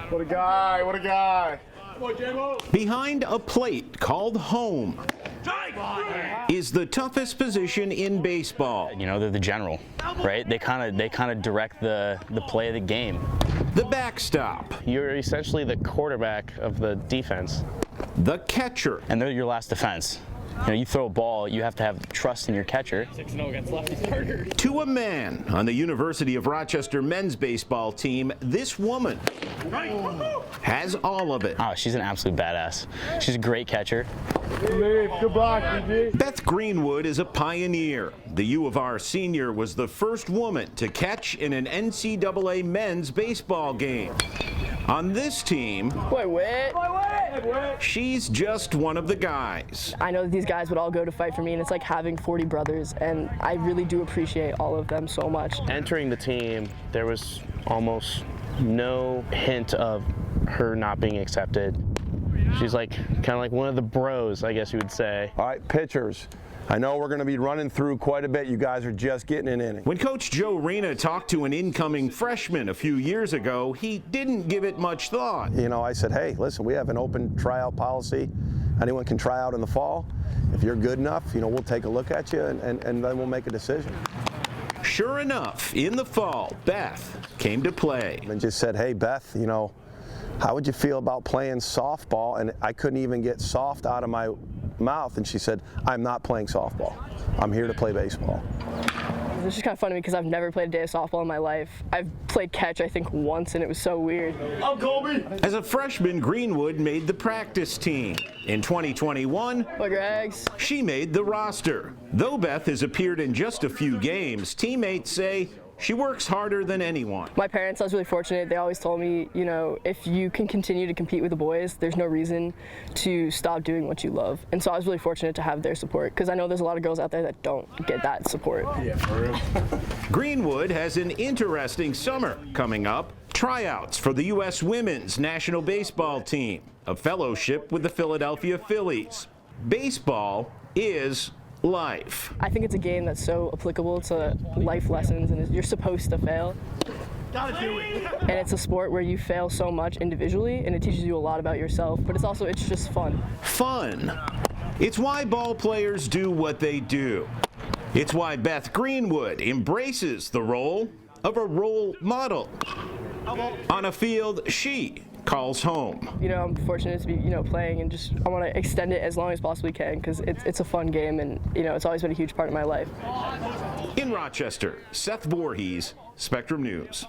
What a guy, what a guy. Behind a plate called home is the toughest position in baseball. You know, they're the general, right? They kind of direct the play of the game. The backstop. You're essentially the quarterback of the defense. The catcher. And they're your last defense. You know, you throw a ball, you have to have trust in your catcher. 6-0 against lefty starters. To a man on the University of Rochester men's baseball team, this woman has all of it. Oh, she's an absolute badass. She's a great catcher. Good block, BG. Beth Greenwood is a pioneer. The U of R senior was the first woman to catch in an NCAA men's baseball game. On this team, she's just one of the guys. I know that these guys would all go to fight for me, and it's like having 40 brothers, and I really do appreciate all of them so much. Entering the team, there was almost no hint of her not being accepted. She's like kind of like one of the bros, I guess you would say. All right, pitchers. I know we're going to be running through quite a bit. You guys are just getting an inning. When Coach Joe Rena talked to an incoming freshman a few years ago, he didn't give it much thought. You know, I said, hey, listen, we have an open tryout policy. Anyone can try out in the fall. If you're good enough, you know, we'll take a look at you and then we'll make a decision. Sure enough, in the fall, Beth came to play. And just said, hey, Beth, you know, how would you feel about playing softball? And I couldn't even get soft out of my mouth, and she said, I'm not playing softball. I'm here to play baseball. It's just kind of funny because I've never played a day of softball in my life. I've played catch, I think, once, and it was so weird. I'm Colby. As a freshman, Greenwood made the practice team. In 2021, she made the roster. Though Beth has appeared in just a few games, teammates say she works harder than anyone. My parents, I was really fortunate. They always told me, you know, if you can continue to compete with the boys, there's no reason to stop doing what you love. And so I was really fortunate to have their support, because I know there's a lot of girls out there that don't get that support. Yeah, for real. Greenwood has an interesting summer coming up. Tryouts for the U.S. Women's National Baseball Team, a fellowship with the Philadelphia Phillies. Baseball is life. I think it's a game that's so applicable to life lessons, and you're supposed to fail. Gotta do it. And it's a sport where you fail so much individually, and it teaches you a lot about yourself, but it's just fun. Fun. It's why ball players do what they do. It's why Beth Greenwood embraces the role of a role model on a field she calls home. You know, I'm fortunate to be, you know, playing, and just I want to extend it as long as possibly can, because it's a fun game, and you know, it's always been a huge part of my life. In Rochester, Seth Voorhees, Spectrum News.